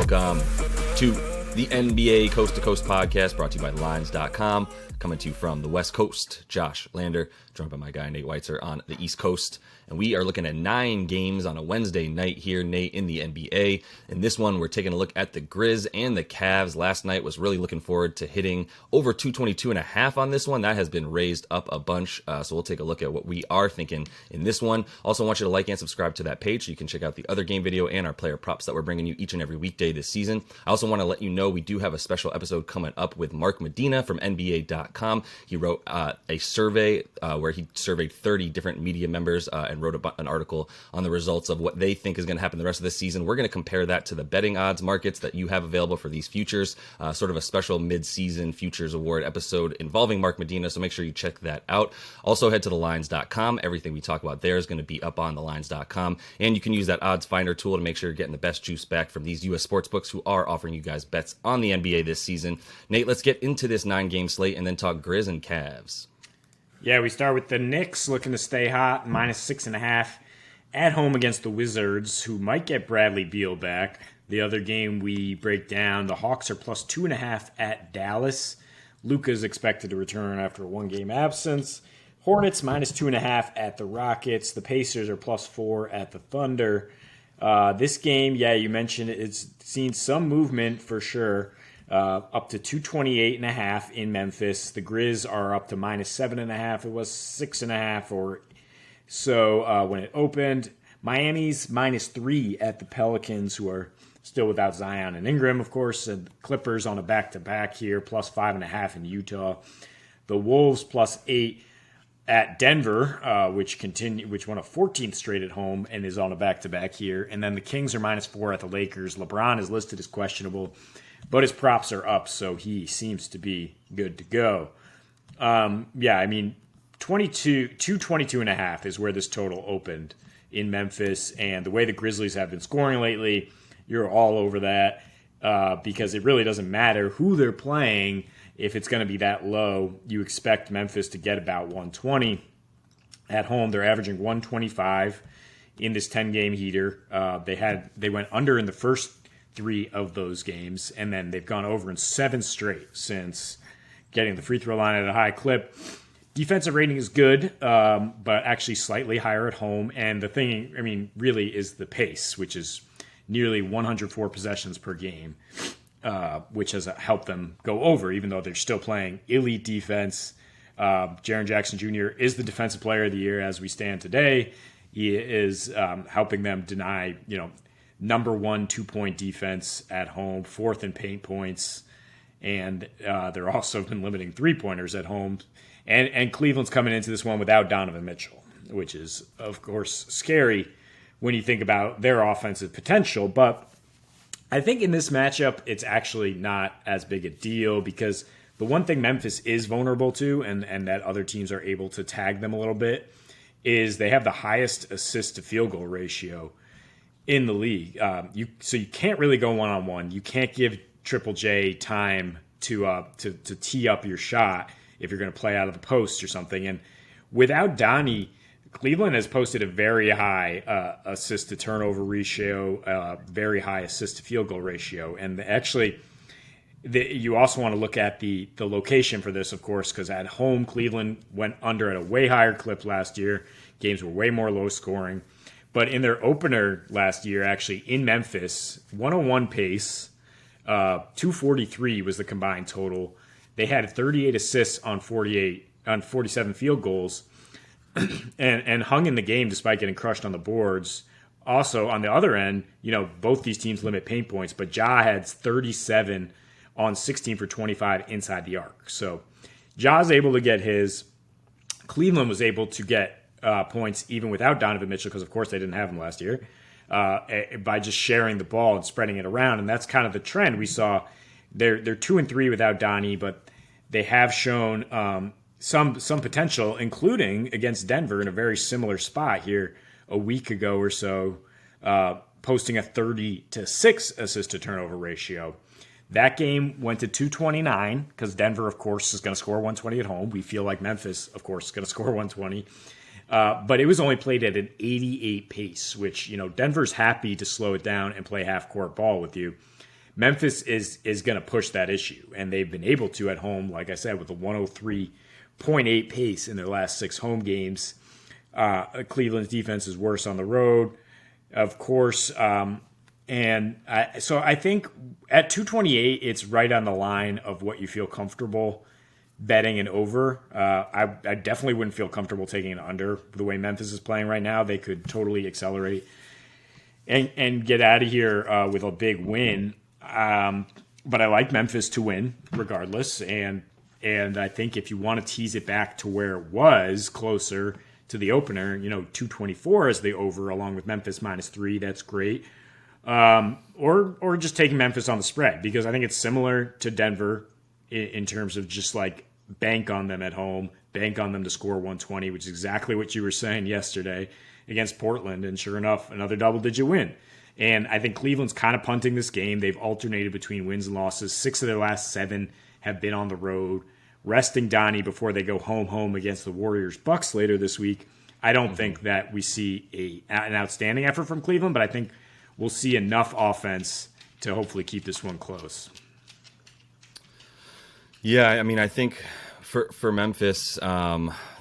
Welcome to the NBA Coast to Coast podcast brought to you by Lines.com. Coming to you from the West Coast, Josh Lander, joined by my guy Nate Weitzer on the East Coast. And we are looking at 9 games on a Wednesday night here, Nate, in the NBA. In this one, we're taking a look at the Grizz and the Cavs. Last night was really looking forward to hitting over 222.5 on this one. That has been raised up a bunch, so we'll take a look at what we are thinking in this one. Also, I want you to like and subscribe to that page so you can check out the other game video and our player props that we're bringing you each and every weekday this season. I also want to let you know we do have a special episode coming up with Mark Medina from NBA.com. He wrote a survey where he surveyed 30 different media members and wrote an article on the results of what they think is going to happen the rest of the season. We're going to compare that to the betting odds markets that you have available for these futures, sort of a special mid-season futures award episode involving Mark Medina, so make sure you check that out. Also, head to thelines.com. Everything we talk about there is going to be up on thelines.com, and you can use that odds finder tool to make sure you're getting the best juice back from these U.S. sportsbooks who are offering you guys bets on the NBA this season. Nate, let's get into this 9-game slate and then talk Grizz and Cavs. Yeah, we start with the Knicks looking to stay hot, -6.5 at home against the Wizards, who might get Bradley Beal back. The other game we break down, the Hawks are +2.5 at Dallas. Luka's expected to return after a 1-game absence. Hornets -2.5 at the Rockets. The Pacers are +4 at the Thunder. This game, yeah, you mentioned it's seen some movement for sure. Up to 228.5 in Memphis. The Grizz are up to -7.5. It was 6.5 or so when it opened. Miami's -3 at the Pelicans, who are still without Zion and Ingram, of course. And Clippers on a back-to-back here, +5.5 in Utah. The Wolves +8 at Denver, which won a 14th straight at home and is on a back-to-back here. And then the Kings are -4 at the Lakers. LeBron is listed as questionable, but his props are up, so he seems to be good to go. 222.5 is where this total opened in Memphis, and the way the Grizzlies have been scoring lately, you're all over that because it really doesn't matter who they're playing. If it's going to be that low, you expect Memphis to get about 120. At home, they're averaging 125 in this 10-game heater. They went under in the first 3 of those games, and then they've gone over in 7 straight since getting the free throw line at a high clip. Defensive rating is good, but actually slightly higher at home. And the thing, really is the pace, which is nearly 104 possessions per game, which has helped them go over, even though they're still playing elite defense. Jaren Jackson Jr. is the defensive player of the year as we stand today. He is helping them deny, number 1 2-point defense at home, 4th in paint points, and they're also been limiting 3-pointers at home. And Cleveland's coming into this one without Donovan Mitchell, which is, of course, scary when you think about their offensive potential. But I think in this matchup, it's actually not as big a deal because the one thing Memphis is vulnerable to, and that other teams are able to tag them a little bit, is they have the highest assist-to-field goal ratio in the league. So you can't really go one-on-one. You can't give Triple J time to tee up your shot if you're going to play out of the post or something. And without Donnie, Cleveland has posted a very high assist-to-turnover ratio, very high assist-to-field goal ratio. And actually, you also want to look at the location for this, of course, because at home, Cleveland went under at a way higher clip last year. Games were way more low-scoring. But in their opener last year, actually, in Memphis, 101 pace, 243 was the combined total. They had 38 assists on 47 field goals and hung in the game despite getting crushed on the boards. Also, on the other end, both these teams limit paint points, but Ja had 37 on 16 for 25 inside the arc. So Ja's able to get his. Cleveland was able to get points even without Donovan Mitchell because, of course, they didn't have him last year, by just sharing the ball and spreading it around. And that's kind of the trend we saw. They're 2-3 without Donnie, but they have shown some potential, including against Denver in a very similar spot here a week ago or so, posting a 30-6 assist-to-turnover ratio. That game went to 229 because Denver, of course, is going to score 120 at home. We feel like Memphis, of course, is going to score 120. But it was only played at an 88 pace, which, Denver's happy to slow it down and play half-court ball with you. Memphis is going to push that issue, and they've been able to at home, like I said, with a 103.8 pace in their last 6 home games. Cleveland's defense is worse on the road, of course. So I think at 228, it's right on the line of what you feel comfortable betting an over. I definitely wouldn't feel comfortable taking an under the way Memphis is playing right now. They could totally accelerate and get out of here with a big win. But I like Memphis to win regardless. And I think if you want to tease it back to where it was closer to the opener, 224 is the over along with Memphis -3. That's great. Or just taking Memphis on the spread, because I think it's similar to Denver in terms of just like bank on them at home, bank on them to score 120, which is exactly what you were saying yesterday against Portland. And sure enough, another double-digit win. And I think Cleveland's kind of punting this game. They've alternated between wins and losses. 6 of their last 7 have been on the road, resting Donnie before they go home against the Warriors Bucks later this week. I don't think that we see an outstanding effort from Cleveland, but I think we'll see enough offense to hopefully keep this one close. Yeah, I mean, I think for Memphis,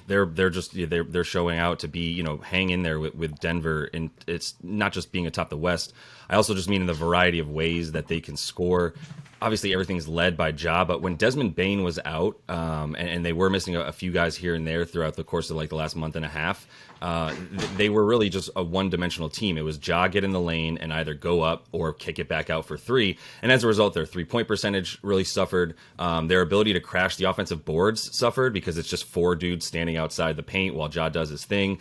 they're showing out to be, hang in there with Denver, and it's not just being atop the West. I also just mean in the variety of ways that they can score. Obviously, everything's led by Ja, but when Desmond Bane was out, and they were missing a few guys here and there throughout the course of like the last month and a half, they were really just a one-dimensional team. It was Ja get in the lane and either go up or kick it back out for 3. And as a result, their 3-point percentage really suffered. Their ability to crash the offensive boards suffered because it's just 4 dudes standing outside the paint while Ja does his thing.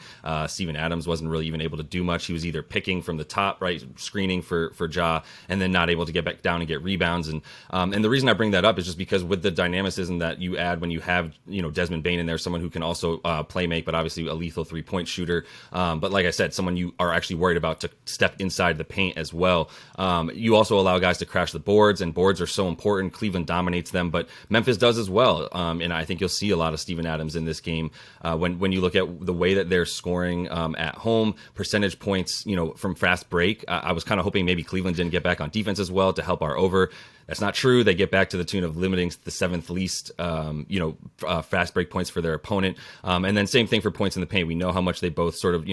Steven Adams wasn't really even able to do much. He was either picking from the top, right, screening for Ja, and then not able to get back down and get rebounds. And the reason I bring that up is just because with the dynamicism that you add when you have, Desmond Bane in there, someone who can also play make, but obviously a lethal 3-point shooter. But like I said, someone you are actually worried about to step inside the paint as well. You also allow guys to crash the boards, and boards are so important. Cleveland dominates them, but Memphis does as well. And I think you'll see a lot of Steven Adams in this game when you look at the way that they're scoring at home, percentage points, from fast break. I was kind of hoping maybe Cleveland didn't get back on defense as well to help our over. That's not true. They get back to the tune of limiting the 7th least, fast break points for their opponent. And then same thing for points in the paint. We know how much they both sort of,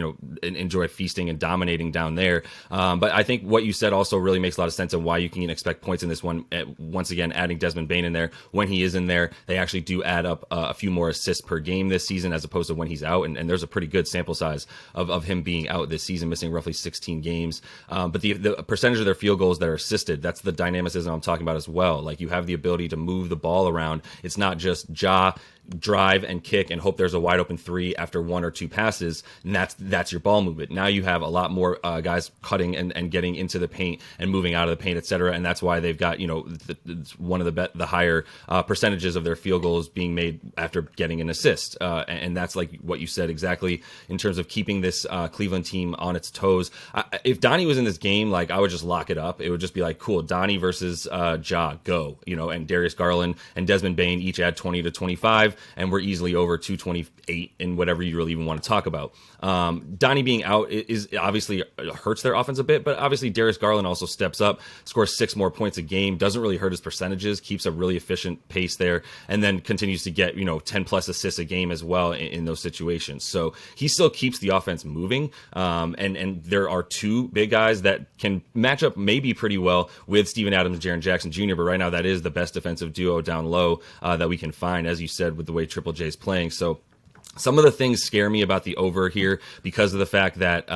enjoy feasting and dominating down there. But I think what you said also really makes a lot of sense of why you can expect points in this one. Once again, adding Desmond Bane in there. When he is in there, they actually do add up a few more assists per game this season as opposed to when he's out. And there's a pretty good sample size of him being out this season, missing roughly 16 games. But the percentage of their field goals that are assisted, that's the dynamicism I'm talking about as well. Like, you have the ability to move the ball around. It's not just Ja drive and kick and hope there's a wide open 3 after 1 or 2 passes, and that's your ball movement. Now you have a lot more guys cutting and getting into the paint and moving out of the paint, etc. And that's why they've got one of the higher percentages of their field goals being made after getting an assist, and that's like what you said exactly in terms of keeping this Cleveland team on its toes. If Donnie was in this game, like, I would just lock it up. It would just be like, cool, Donnie versus Ja, go, and Darius Garland and Desmond Bane each add 20 to 25. And we're easily over 228 in whatever you really even want to talk about. Donnie being out is obviously hurts their offense a bit, but obviously Darius Garland also steps up, scores 6 more points a game, doesn't really hurt his percentages, keeps a really efficient pace there, and then continues to get 10 plus assists a game as well in those situations. So he still keeps the offense moving, and there are 2 big guys that can match up maybe pretty well with Steven Adams and Jaren Jackson Jr., but right now that is the best defensive duo down low that we can find, as you said, with the way Triple J is playing. So some of the things scare me about the over here because of the fact that,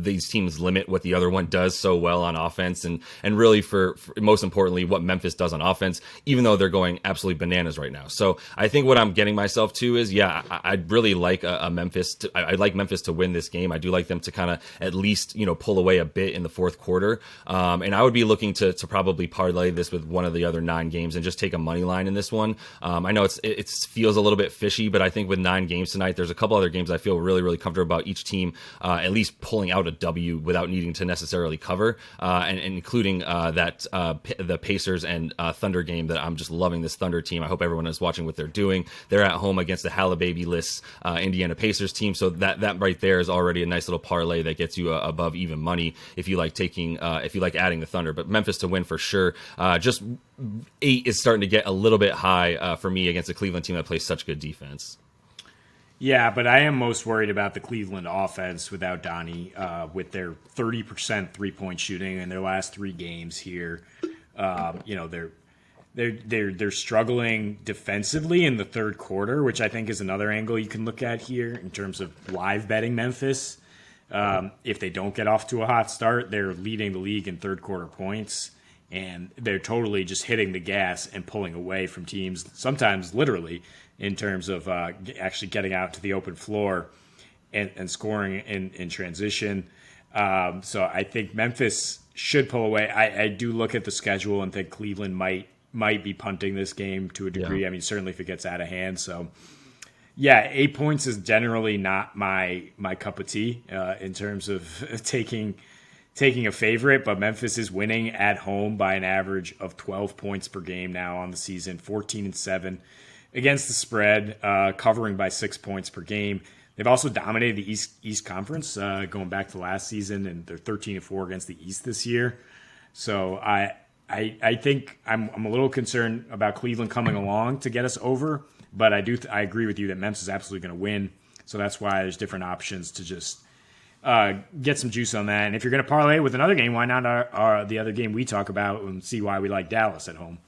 these teams limit what the other one does so well on offense, and really for most importantly, what Memphis does on offense, even though they're going absolutely bananas right now. So I think what I'm getting myself to is, I'd really like I'd like Memphis to win this game. I do like them to kind of at least, pull away a bit in the fourth quarter. And I would be looking to probably parlay this with one of the other 9 games and just take a money line in this one. I know it feels a little bit fishy, but I think with 9 9 games tonight. There's a couple other games I feel really, really comfortable about each team at least pulling out a W without needing to necessarily cover, and including the Pacers and Thunder game that I'm just loving this Thunder team. I hope everyone is watching what they're doing. They're at home against the Halababy-less Indiana Pacers team, so that right there is already a nice little parlay that gets you above even money if you like adding the Thunder. But Memphis to win for sure. Just 8 is starting to get a little bit high for me against a Cleveland team that plays such good defense. Yeah, but I am most worried about the Cleveland offense without Donnie, with their 30% 3-point shooting in their last 3 games here. They're struggling defensively in the third quarter, which I think is another angle you can look at here in terms of live betting Memphis. If they don't get off to a hot start, they're leading the league in third quarter points, and they're totally just hitting the gas and pulling away from teams, sometimes literally, in terms of actually getting out to the open floor and scoring in transition. So I think Memphis should pull away. I do look at the schedule and think Cleveland might be punting this game to a degree. Yeah. I mean, certainly if it gets out of hand. So, yeah, 8 points is generally not my cup of tea in terms of taking a favorite, but Memphis is winning at home by an average of 12 points per game now on the season, 14-7 against the spread, covering by 6 points per game. They've also dominated the East Conference going back to last season, and they're 13-4 against the East this year. So I think I'm a little concerned about Cleveland coming along to get us over, but I agree with you that Memphis is absolutely going to win. So that's why there's different options to just get some juice on that. And if you're going to parlay with another game, why not the other game we talk about and see why we like Dallas at home?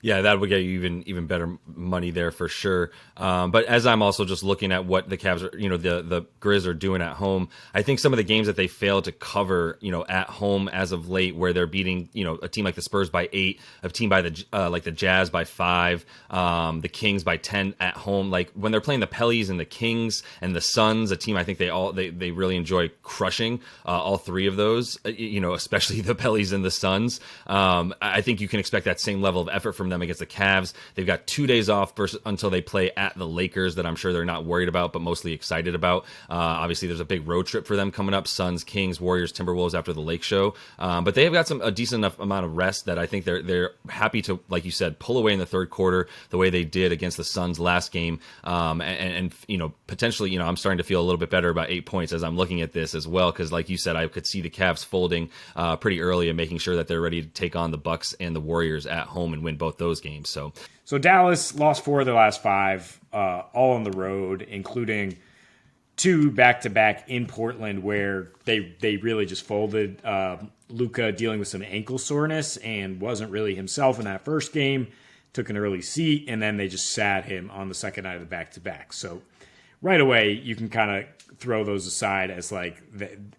Yeah, that would get you even better money there for sure. But as I'm also just looking at what the Cavs are, the Grizz are doing at home, I think some of the games that they failed to cover, at home as of late, where they're beating, a team like the Spurs by 8, a team by like the Jazz by 5, the Kings by 10 at home. Like when they're playing the Pellies and the Kings and the Suns, a team I think they really enjoy crushing all 3 of those, especially the Pellies and the Suns. I think you can expect that same level of effort from them against the Cavs. They've got 2 days off until they play at the Lakers that I'm sure they're not worried about, but mostly excited about. Obviously, there's a big road trip for them coming up: Suns, Kings, Warriors, Timberwolves after the Lake Show. But they have got a decent enough amount of rest that I think they're happy to, like you said, pull away in the third quarter the way they did against the Suns last game. And potentially, I'm starting to feel a little bit better about 8 points as I'm looking at this as well, because like you said, I could see the Cavs folding pretty early and making sure that they're ready to take on the Bucks and the Warriors at home and win both those games. So Dallas lost 4 of their last 5, all on the road, including 2 back-to-back in Portland, where they really just folded. Luka dealing with some ankle soreness and wasn't really himself in that first game, took an early seat, and then they just sat him on the second night of the back-to-back. So right away, you can kind of throw those aside as like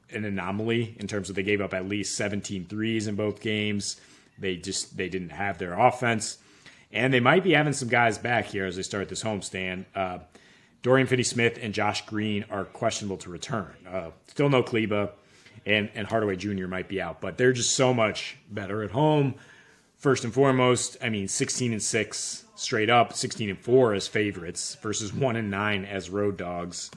an anomaly in terms of they gave up at least 17 threes in both games. They didn't have their offense. And they might be having some guys back here as they start this homestand. Dorian Finney-Smith and Josh Green are questionable to return. Still no Kleba, and Hardaway Jr. might be out. But they're just so much better at home. First and foremost, 16-6 straight up, 16-4 as favorites versus 1-9 as road dogs.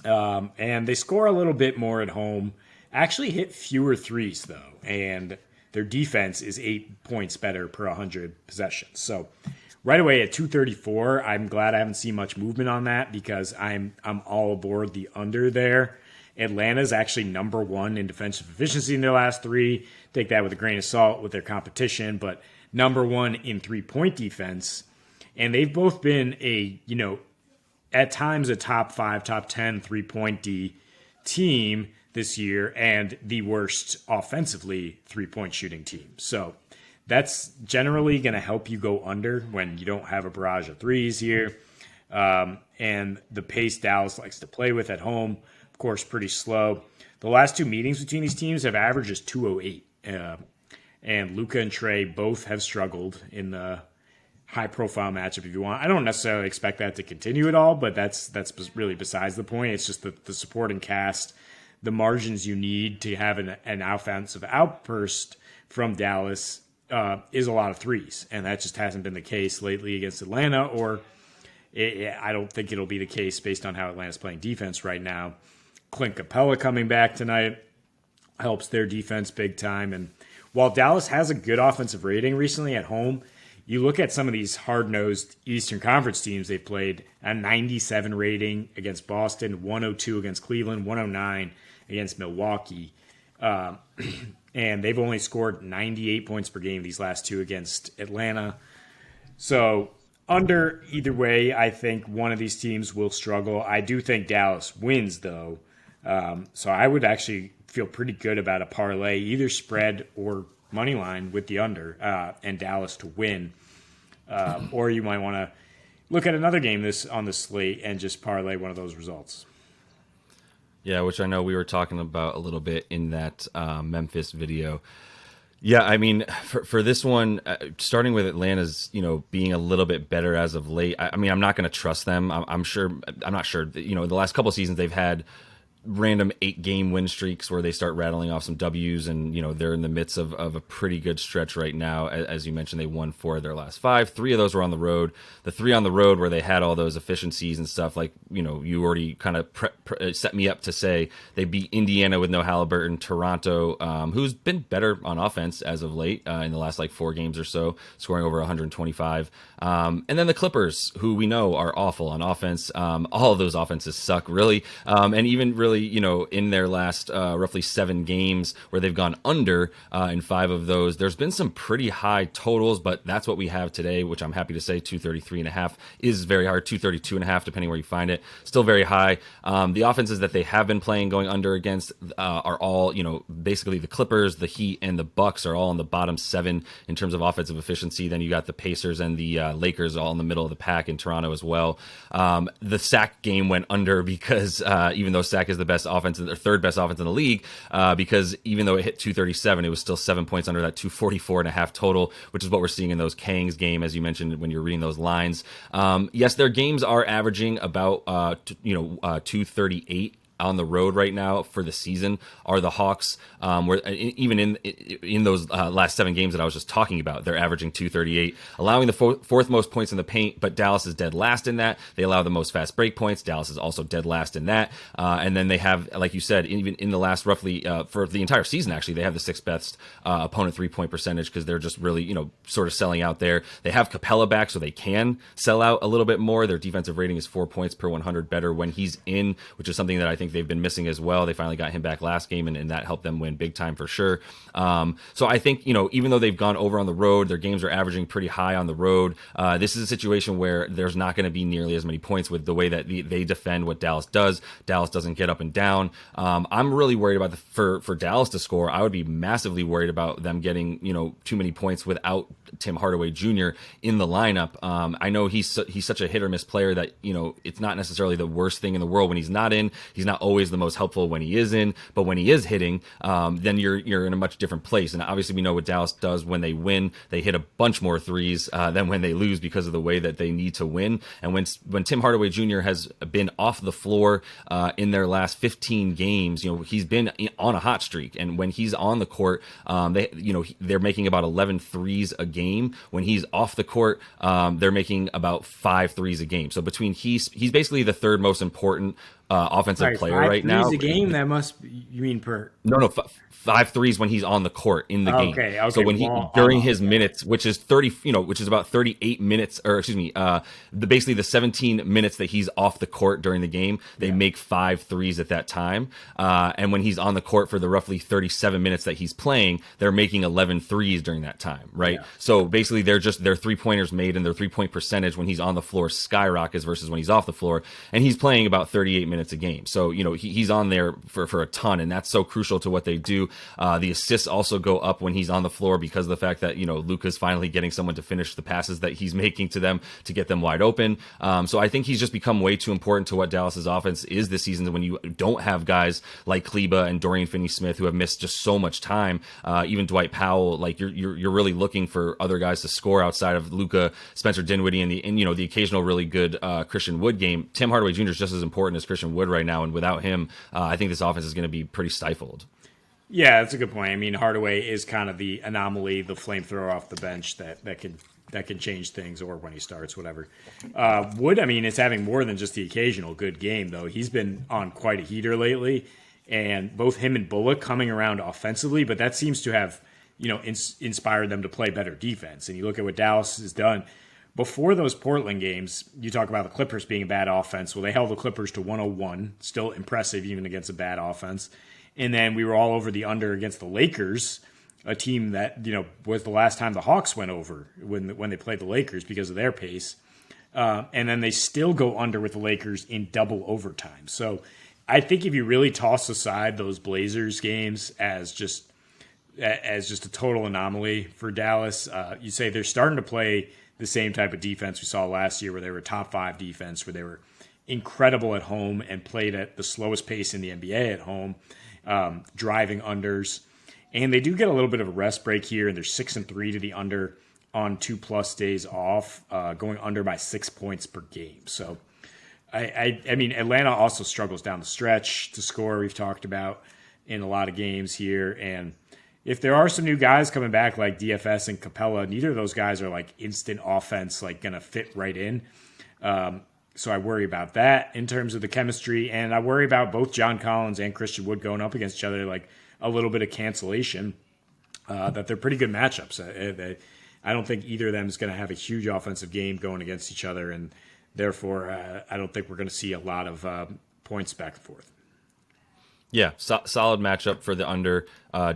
And they score a little bit more at home. Actually hit fewer threes, though. And their defense is 8 points better per 100 possessions. So right away at 234, I'm glad I haven't seen much movement on that because I'm all aboard the under there. Atlanta's actually number 1 in defensive efficiency in their last 3. Take that with a grain of salt with their competition, but number 1 in 3-point defense. And they've both been at times a top 5, top 10 3-point D team this year, and the worst offensively 3-point shooting team. So that's generally going to help you go under when you don't have a barrage of threes here. And the pace Dallas likes to play with at home, of course, pretty slow. The last 2 meetings between these teams have averages 208. And Luka and Trey both have struggled in the high-profile matchup, if you want. I don't necessarily expect that to continue at all, but that's really besides the point. It's just the supporting cast, the margins you need to have an offensive outburst from Dallas is a lot of threes, and that just hasn't been the case lately against Atlanta or I don't think it'll be the case based on how Atlanta's playing defense right now. Clint Capella coming back tonight helps their defense big time. And while Dallas has a good offensive rating recently at home, you look at some of these hard-nosed Eastern Conference teams they've played, a 97 rating against Boston, 102 against Cleveland, 109 against Milwaukee. And they've only scored 98 points per game these last two against Atlanta. So under either way, I think one of these teams will struggle. I do think Dallas wins, though. So I would actually feel pretty good about a parlay, either spread or money line with the under and Dallas to win. Or you might want to look at another game on the slate and just parlay one of those results. Yeah, which I know we were talking about a little bit in that Memphis video. Yeah, I mean, for this one, starting with Atlanta's, being a little bit better as of late. I mean, I'm not going to trust them. I'm not sure. The last couple of seasons they've had random 8-game win streaks where they start rattling off some W's, and they're in the midst of a pretty good stretch right now. As you mentioned, they won 4 of their last 5. 3 of those were on the road. The 3 on the road where they had all those efficiencies and stuff, like you already kind of set me up to say they beat Indiana with no Halliburton, Toronto, who's been better on offense as of late in the last 4 games or so, scoring over 125, and then the Clippers, who we know are awful on offense. All of those offenses suck, really, and even really in their last roughly 7 games where they've gone under in 5 of those, there's been some pretty high totals, but that's what we have today, which I'm happy to say 233.5 is very hard, 232.5 depending where you find it, still very high. The offenses that they have been playing going under against are all, basically the Clippers, the Heat, and the Bucks are all in the bottom 7 in terms of offensive efficiency. Then you got the Pacers and the Lakers all in the middle of the pack in Toronto as well. The sack game went under because even though sack is the best offense, or third best offense in the league, because even though it hit 237, it was still 7 points under that 244.5 total, which is what we're seeing in those Kangs game, as you mentioned when you're reading those lines. Yes, their games are averaging about 238 on the road right now for the season are the Hawks. Where even in those last 7 games that I was just talking about, they're averaging 238, allowing the fourth most points in the paint, but Dallas is dead last in that. They allow the most fast break points. Dallas is also dead last in that. And then they have, like you said, even in the last roughly for the entire season, actually, they have the 6th best opponent 3-point percentage because they're just really, sort of selling out there. They have Capella back, so they can sell out a little bit more. Their defensive rating is 4 points per 100 better when he's in, which is something that I think they've been missing as well. They finally got him back last game, and that helped them win big time for sure. So I think, even though they've gone over on the road, their games are averaging pretty high on the road. This is a situation where there's not going to be nearly as many points with the way that they defend what Dallas does. Dallas doesn't get up and down. I'm really worried about for Dallas to score. I would be massively worried about them getting, too many points without Tim Hardaway Jr. in the lineup. I know he's such a hit or miss player that, it's not necessarily the worst thing in the world when he's not in. He's not always the most helpful when he is in, but when he is hitting, then you're in a much different place. And obviously we know what Dallas does when they win. They hit a bunch more threes than when they lose because of the way that they need to win. And when Tim Hardaway Jr. has been off the floor in their last 15 games, he's been on a hot streak. And when he's on the court, they're making about 11 threes a game. When he's off the court, they're making about 5 threes a game. So he's basically the 3rd most important offensive player right now. 5 threes a game? That must be, you mean per? No, 5 threes when he's on the court in the game. Okay. So when during his minutes, which is about 38 minutes, or excuse me, basically the 17 minutes that he's off the court during the game, they make 5 threes at that time. And when he's on the court for the roughly 37 minutes that he's playing, they're making 11 threes during that time, right? Yeah. So basically their 3-pointers made and their 3-point percentage when he's on the floor skyrockets versus when he's off the floor, and he's playing about 38 minutes a game. So, he's on there for a ton, and that's so crucial to what they do. The assists also go up when he's on the floor because of the fact that, Luka's finally getting someone to finish the passes that he's making to them to get them wide open. So I think he's just become way too important to what Dallas's offense is this season when you don't have guys like Kleba and Dorian Finney-Smith who have missed just so much time. Even Dwight Powell, like you're really looking for other guys to score outside of Luka, Spencer Dinwiddie, and the occasional really good Christian Wood game. Tim Hardaway Jr. is just as important as Christian Wood right now, and without him, I think this offense is going to be pretty stifled. Yeah, that's a good point. I mean, Hardaway is kind of the anomaly, the flamethrower off the bench that can that can change things, or when he starts, whatever. Wood, I mean, it's having more than just the occasional good game, though. He's been on quite a heater lately, and both him and Bullock coming around offensively, but that seems to have, inspired them to play better defense. And you look at what Dallas has done. Before those Portland games, you talk about the Clippers being a bad offense. Well, they held the Clippers to 101, still impressive even against a bad offense. And then we were all over the under against the Lakers, a team that, was the last time the Hawks went over when they played the Lakers because of their pace. And then they still go under with the Lakers in double overtime. So I think if you really toss aside those Blazers games as just a total anomaly for Dallas, you say they're starting to play the same type of defense we saw last year, where they were top 5 defense, where they were incredible at home and played at the slowest pace in the NBA at home, driving unders. And they do get a little bit of a rest break here, and they're 6-3 to the under on 2+ days off, going under by 6 points per game. So, I mean, Atlanta also struggles down the stretch to score. We've talked about in a lot of games here, and if there are some new guys coming back like DFS and Capella, neither of those guys are like instant offense, like going to fit right in. So I worry about that in terms of the chemistry. And I worry about both John Collins and Christian Wood going up against each other, like a little bit of cancellation, that they're pretty good matchups. I don't think either of them is going to have a huge offensive game going against each other. And therefore, I don't think we're going to see a lot of points back and forth. Yeah, solid matchup for the under.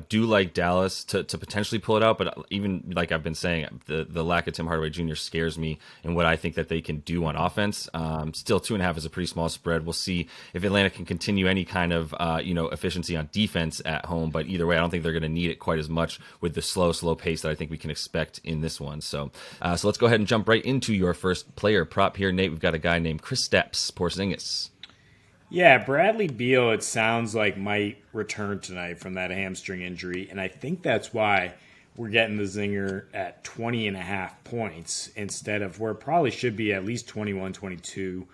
Do like Dallas to potentially pull it out, but even like I've been saying, the lack of Tim Hardaway Jr. scares me and what I think that they can do on offense. Still, 2.5 is a pretty small spread. We'll see if Atlanta can continue any kind of efficiency on defense at home. But either way, I don't think they're going to need it quite as much with the slow pace that I think we can expect in this one. So let's go ahead and jump right into your first player prop here, Nate. We've got a guy named Kristaps Porzingis. Yeah, Bradley Beal, it sounds like, might return tonight from that hamstring injury, and I think that's why we're getting the zinger at 20.5 points instead of where it probably should be at least 21, 22.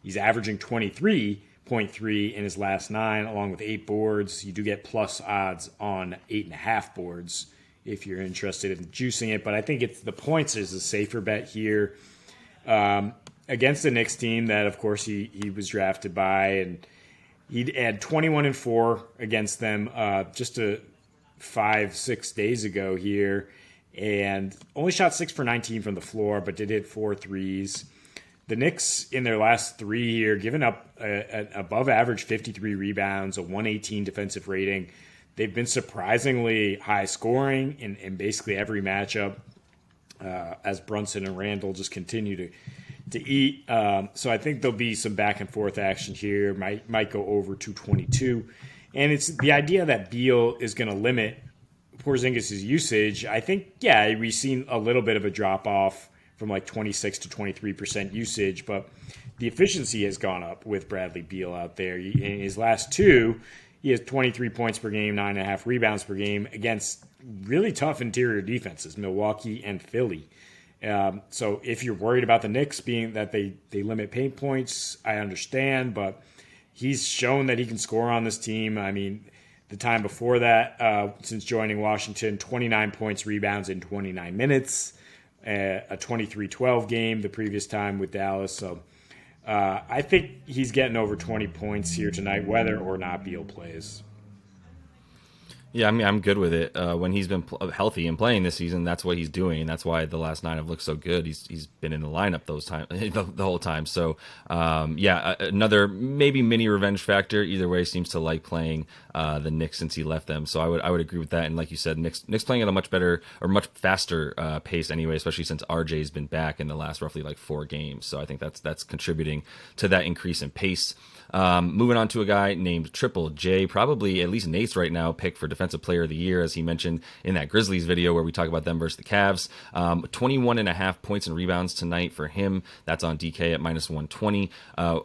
He's averaging 23.3 in his last 9, along with 8 boards. You do get plus odds on 8.5 boards if you're interested in juicing it, but I think it's the points is a safer bet here. Against the Knicks team that, of course, he was drafted by, and he had 21-4 against them just 5-6 days ago here, and only shot 6 for 19 from the floor, but did hit 4 threes. The Knicks, in their last 3 here, given up an above-average 53 rebounds, a 118 defensive rating. They've been surprisingly high scoring in basically every matchup as Brunson and Randall just continue to eat. So I think there'll be some back and forth action here. Might go over 222. And it's the idea that Beal is going to limit Porzingis' usage. I think, yeah, we've seen a little bit of a drop off from like 26 to 23% usage, but the efficiency has gone up with Bradley Beal out there. In his last 2, he has 23 points per game, 9.5 rebounds per game against really tough interior defenses, Milwaukee and Philly. So if you're worried about the Knicks being that they limit paint points, I understand, but he's shown that he can score on this team. I mean, the time before that, since joining Washington, 29 points, rebounds in 29 minutes, a 23-12 game the previous time with Dallas. So I think he's getting over 20 points here tonight, whether or not Beal plays. Yeah, I mean, I'm good with it. When he's been healthy and playing this season, that's what he's doing. That's why the last 9 have looked so good. He's been in the lineup the whole time. So, another maybe mini revenge factor. Either way, seems to like playing the Knicks since he left them. So I would agree with that. And like you said, Knicks playing at a much better or much faster pace anyway, especially since RJ's been back in the last roughly like 4 games. So I think that's contributing to that increase in pace. Moving on to a guy named Triple J, probably at least Nate's right now pick for Defensive Player of the Year, as he mentioned in that Grizzlies video where we talk about them versus the Cavs. 21.5 points and rebounds tonight for him. That's on DK at minus 120.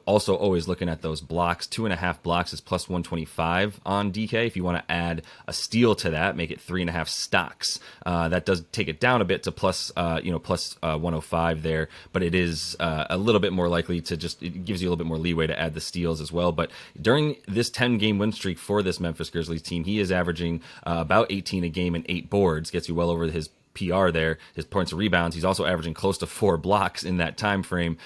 Also always looking at those blocks. 2.5 blocks is plus 125 on DK. If you want to add a steal to that, make it 3.5 stocks. That does take it down a bit to plus 105 there, but it is a little bit more likely to it gives you a little bit more leeway to add the steals as well. But during this 10-game win streak for this Memphis Grizzlies team, he is averaging about 18 a game and 8 boards, gets you well over his PR there, his points and rebounds. He's also averaging close to 4 blocks in that time frame,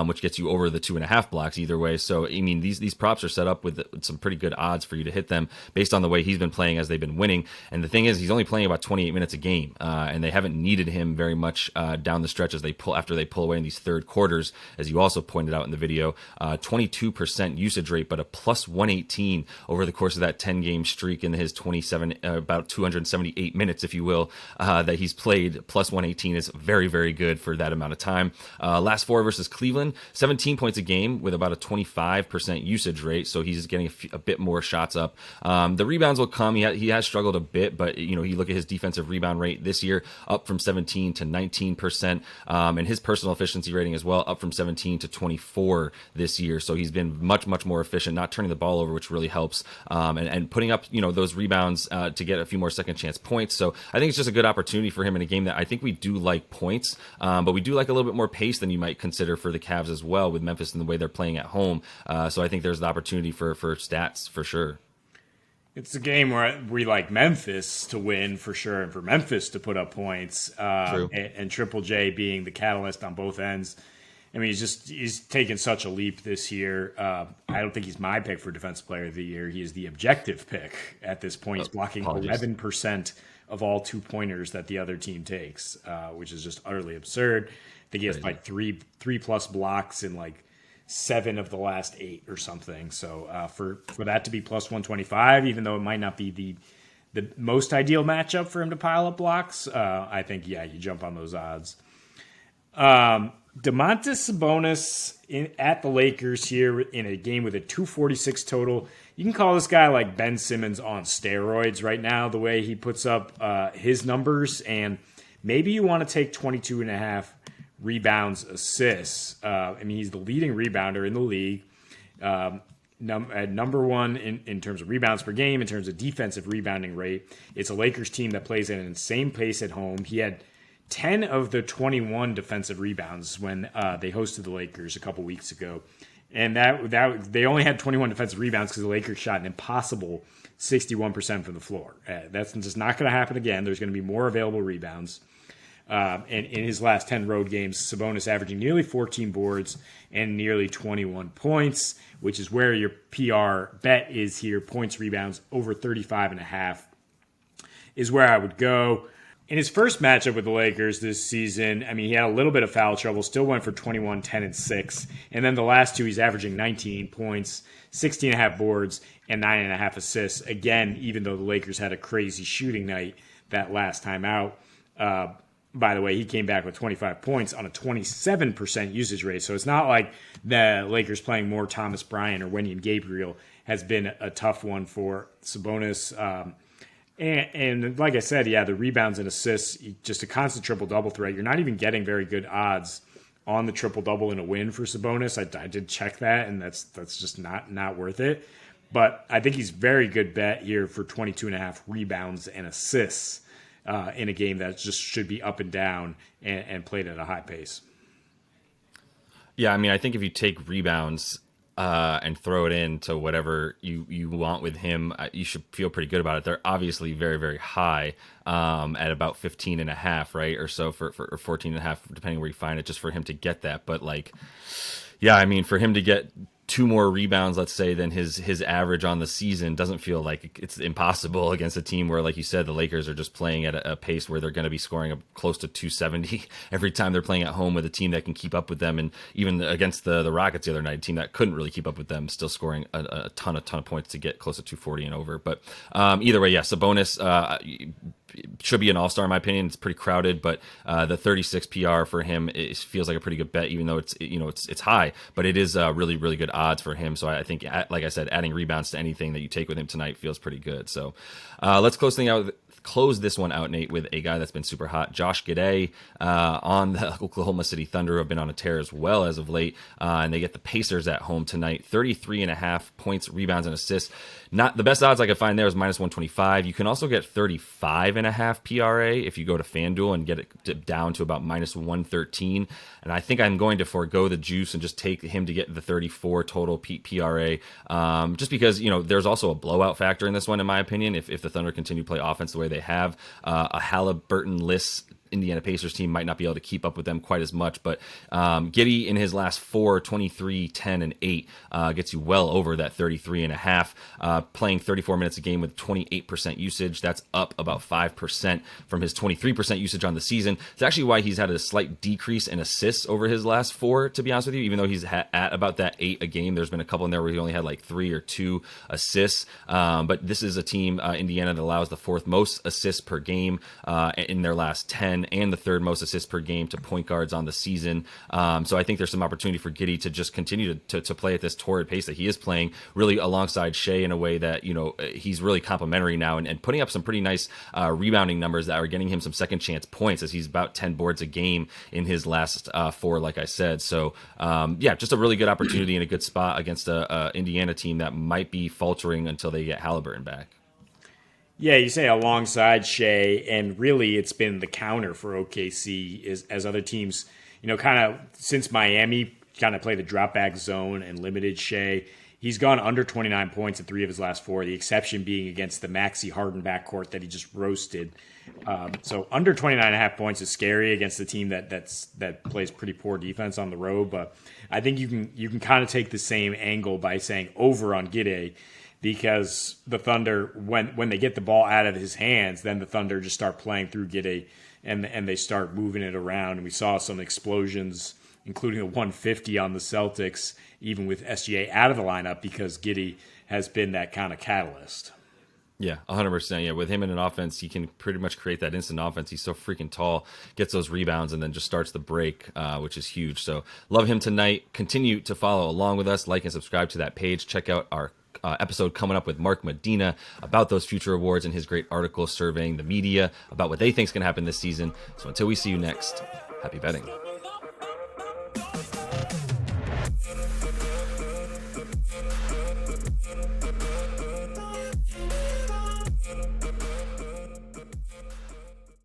which gets you over the 2.5 blocks either way. So, I mean, these props are set up with some pretty good odds for you to hit them based on the way he's been playing as they've been winning. And the thing is, he's only playing about 28 minutes a game, and they haven't needed him very much down the stretch after they pull away in these third quarters, as you also pointed out in the video. 22% usage rate, but a plus 118 over the course of that 10-game streak in his 27, about 278 minutes, if you will, that he's played. Plus 118 is very, very good for that amount of time. Last 4 versus Cleveland, 17 points a game with about a 25% usage rate, so he's getting a bit more shots up. The rebounds will come. He has struggled a bit, but you look at his defensive rebound rate this year, up from 17 to 19%, and his personal efficiency rating as well, up from 17 to 24 this year. So he's been much, much more efficient, not turning the ball over, which really helps, and putting up those rebounds to get a few more second chance points. So I think it's just a good opportunity for him in a game that I think we do like points, but we do like a little bit more pace than you might consider for the Cavs as well, with Memphis and the way they're playing at home. So I think there's the opportunity for stats for sure. It's a game where we like Memphis to win for sure, and for Memphis to put up points, and Triple J being the catalyst on both ends. I mean, he's taken such a leap this year. I don't think he's my pick for Defensive Player of the Year. He is the objective pick at this point. He's blocking 11% of all 2-pointers that the other team takes, which is just utterly absurd. I think he has like three plus blocks in like 7 of the last 8 or something. So for that to be plus 125, even though it might not be the most ideal matchup for him to pile up blocks, I think, you jump on those odds. Domantas Sabonis at the Lakers here in a game with a 246 total. You can call this guy like Ben Simmons on steroids right now, the way he puts up his numbers. And maybe you want to take 22.5 rebounds, assists. I mean, he's the leading rebounder in the league. At number 1 in terms of rebounds per game, in terms of defensive rebounding rate. It's a Lakers team that plays at an insane pace at home. He had 10 of the 21 defensive rebounds when they hosted the Lakers a couple weeks ago. And that they only had 21 defensive rebounds because the Lakers shot an impossible 61% from the floor. That's just not going to happen again. There's going to be more available rebounds. And in his last 10 road games, Sabonis averaging nearly 14 boards and nearly 21 points, which is where your PR bet is here. Points, rebounds, over 35.5 is where I would go. In his first matchup with the Lakers this season, I mean, he had a little bit of foul trouble, still went for 21, 10, and 6. And then the last 2, he's averaging 19 points, 16.5 boards, and 9.5 assists. Again, even though the Lakers had a crazy shooting night that last time out. By the way, he came back with 25 points on a 27% usage rate. So it's not like the Lakers playing more Thomas Bryant or Wenyen Gabriel has been a tough one for Sabonis. And like I said, the rebounds and assists, just a constant triple-double threat. You're not even getting very good odds on the triple-double in a win for Sabonis. I did check that, and that's just not worth it. But I think he's a very good bet here for 22.5 rebounds and assists in a game that just should be up and down and played at a high pace. Yeah, I mean, I think if you take rebounds and throw it into whatever you want with him, you should feel pretty good about it. They're obviously very, very high at about 15.5, right? Or so for 14.5, depending where you find it, just for him to get that. But I mean, for him to get 2 more rebounds, let's say, than his average on the season doesn't feel like it's impossible against a team where, like you said, the Lakers are just playing at a pace where they're going to be scoring close to 270 every time they're playing at home with a team that can keep up with them. And even against the Rockets the other night, a team that couldn't really keep up with them, still scoring a ton of points to get close to 240 and over. But either way, Sabonis should be an all-star in my opinion. It's pretty crowded, but the 36 PR for him feels like a pretty good bet, even though it's high, but it is really, really good odds for him. So I think, like I said, adding rebounds to anything that you take with him tonight feels pretty good. So let's close this one out, Nate, with a guy that's been super hot, Josh Giddey, on the Oklahoma City Thunder, who have been on a tear as well as of late, and they get the Pacers at home tonight. 33.5 points, rebounds, and assists. Not the best odds I could find there is minus 125. You can also get 35.5 PRA if you go to FanDuel and get it down to about minus 113. And I think I'm going to forego the juice and just take him to get the 34 total PRA, just because there's also a blowout factor in this one, in my opinion. If the Thunder continue to play offense the way they have, a Halliburton-less Indiana Pacers team might not be able to keep up with them quite as much. But Giddey in his last 4, 23, 10, and 8 gets you well over that 33.5, playing 34 minutes a game with 28% usage. That's up about 5% from his 23% usage on the season. It's actually why he's had a slight decrease in assists over his last 4, to be honest with you, even though he's at about that 8 a game. There's been a couple in there where he only had like 3 or 2 assists. But this is a team, Indiana, that allows the 4th most assists per game in their last 10 and the 3rd most assists per game to point guards on the season. So I think there's some opportunity for Giddey to just continue to play at this torrid pace that he is playing, really alongside Shea in a way that, he's really complimentary now and putting up some pretty nice rebounding numbers that are getting him some second chance points, as he's about 10 boards a game in his last 4, like I said. So just a really good opportunity and a good spot against a Indiana team that might be faltering until they get Halliburton back. Yeah, you say alongside Shea, and really it's been the counter for OKC as other teams, kind of since Miami kind of play the drop back zone and limited Shea. He's gone under 29 points in 3 of his last 4, the exception being against the Maxey Harden backcourt that he just roasted. So under 29.5 points is scary against a team that plays pretty poor defense on the road. But I think you can kind of take the same angle by saying over on Giddey, because the Thunder, when they get the ball out of his hands, then the Thunder just start playing through Giddey and they start moving it around. And we saw some explosions, including a 150 on the Celtics, even with SGA out of the lineup, because Giddey has been that kind of catalyst. Yeah, 100%. Yeah, with him in an offense, he can pretty much create that instant offense. He's so freaking tall, gets those rebounds, and then just starts the break, which is huge. So love him tonight. Continue to follow along with us. Like and subscribe to that page. Check out our episode coming up with Mark Medina about those future awards and his great article surveying the media about what they think is going to happen this season. So until we see you next, happy betting.